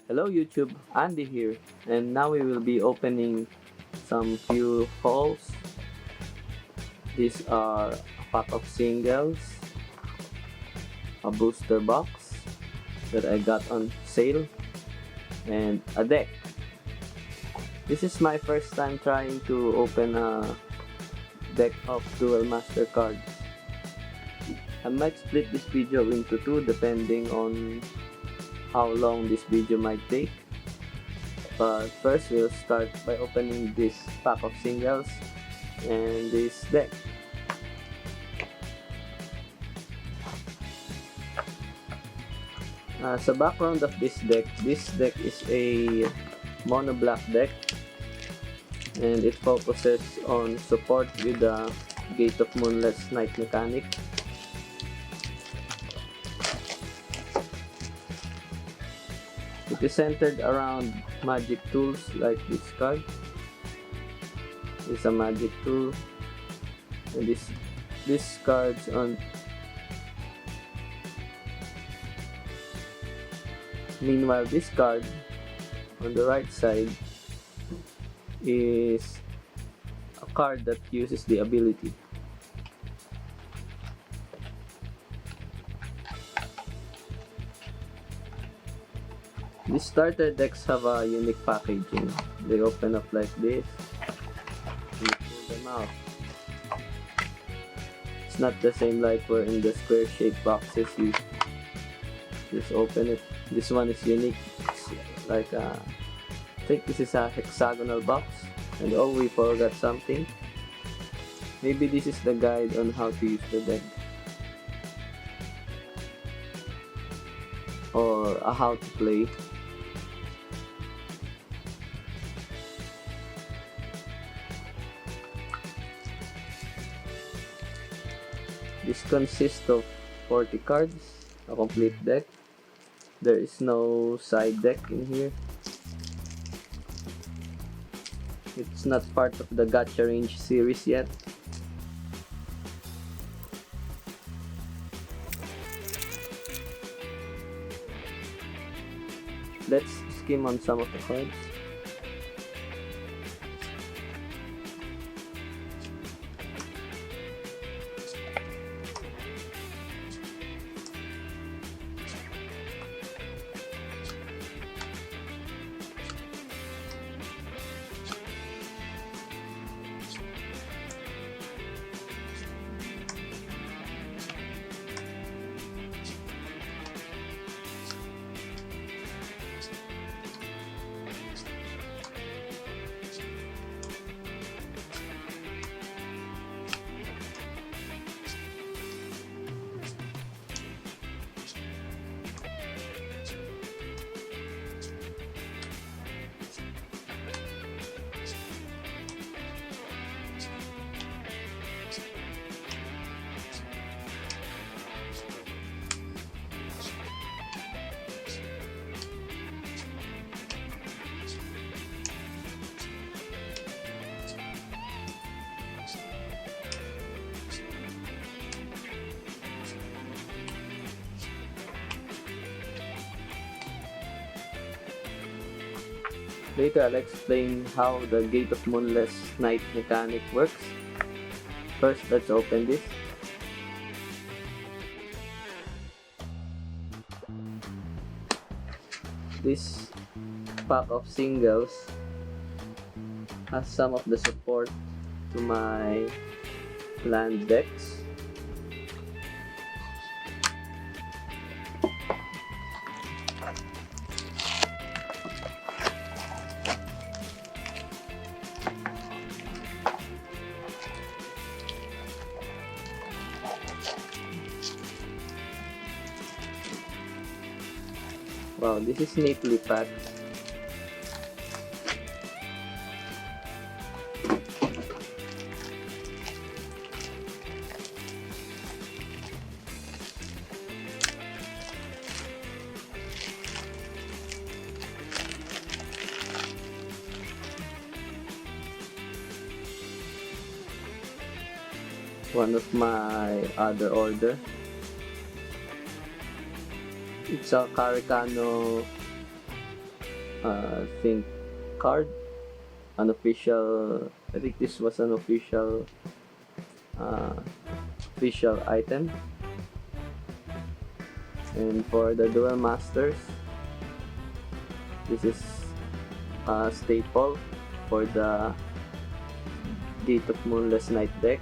Hello YouTube, Andy here, and now we will be opening some few hauls. These are a pack of singles, a booster box that I got on sale, and a deck. This is my first time trying to open a deck of dual master cards. I might split this video into two depending on how long this video might take. But first we'll start by opening this pack of singles and this deck. Sa background of this deck is a mono black deck and it focuses on support with the Gate of Moonless Knight mechanic. It is centered around magic tools like this card. This is a magic tool, and this cards on. Meanwhile, this card on the right side is a card that uses the ability. These starter decks have a unique packaging. They open up like this. You pull them out. It's not the same like we're in the square shaped boxes. You just open it. This one is unique. It's like I think this is a hexagonal box. And oh, we forgot something. Maybe this is the guide on how to use the deck. Or a how to play. This consists of 40 cards, a complete deck. There is no side deck in here. It's not part of the Gacha Range series yet. Let's skim on some of the cards. Later, I'll explain how the Gate of Moonless Knight mechanic works. First, let's open this. This pack of singles has some of the support to my land decks. Wow, this is neatly packed. One of my other order. It's a Caricano think card, I think this was an uh, official item. And for the duel masters, this is a staple for the Gate of Moonless Knight deck.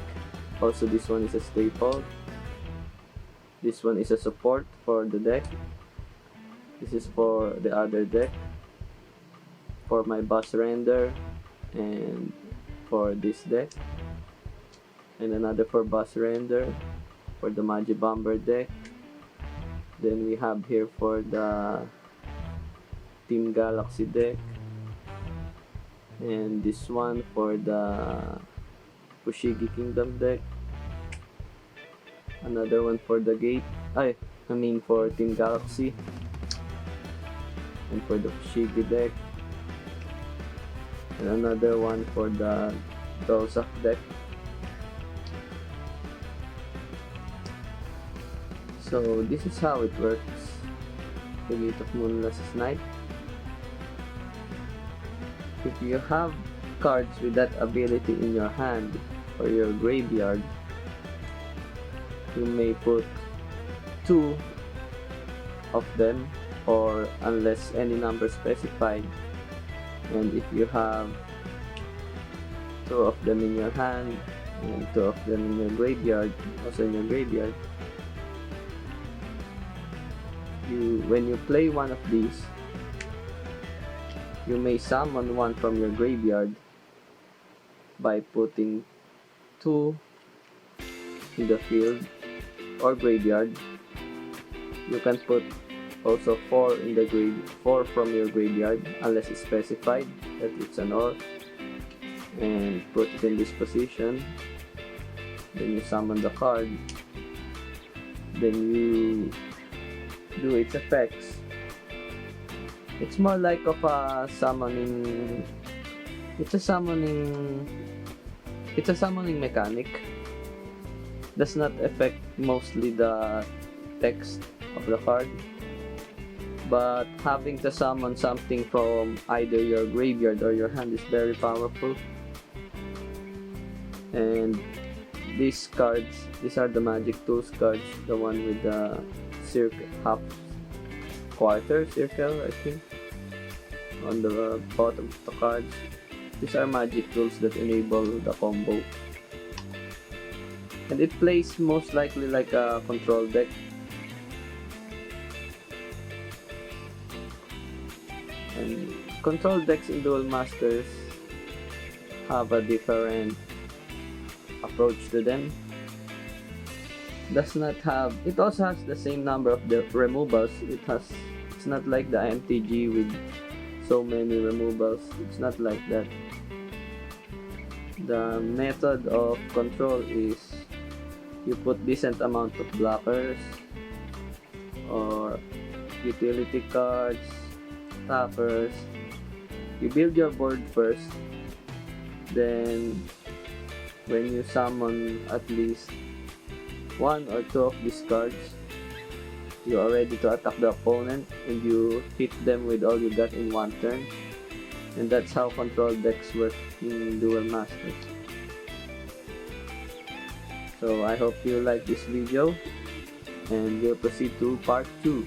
Also, this one is a staple. This one is a support for the deck. This is for the other deck, for my boss render, and for this deck, and another for boss render for the Magi Bomber deck. Then we have here for the Team Galaxy deck, and this one for the Fushigi Kingdom deck. Another one for the for Team Galaxy, and for the Fushigi deck, and another one for the Dolzak deck. So this is how it works, the Gate of Moonless Knight. If you have cards with that ability in your hand or your graveyard, you may put 2 of them, or unless any number specified. And if you have 2 of them in your hand and 2 of them in your graveyard, when you play one of these, you may summon one from your graveyard by putting 2 in the field or graveyard. You can put also 4 from your graveyard, unless it's specified that it's an OR, and put it in this position. Then you summon the card. Then you do its effects. It's more like of a summoning. It's a summoning mechanic. Does not affect mostly the text of the card, but having to summon something from either your graveyard or your hand is very powerful. And these are the Magic Tools cards, the one with the half quarter circle, I think, on the bottom of the cards. These are Magic Tools that enable the combo, and it plays most likely like a control deck. And control decks in Duel Masters have a different approach to them. It also has the same number of the removals. It's not like the MTG with so many removals. It's not like that. The method of control is you put decent amount of blockers or utility cards, tappers. You build your board first, then when you summon at least 1 or 2 of these cards, you are ready to attack the opponent, and you hit them with all you got in one turn. And that's how control decks work in Duel Masters. So I hope you like this video, and we'll proceed to part 2.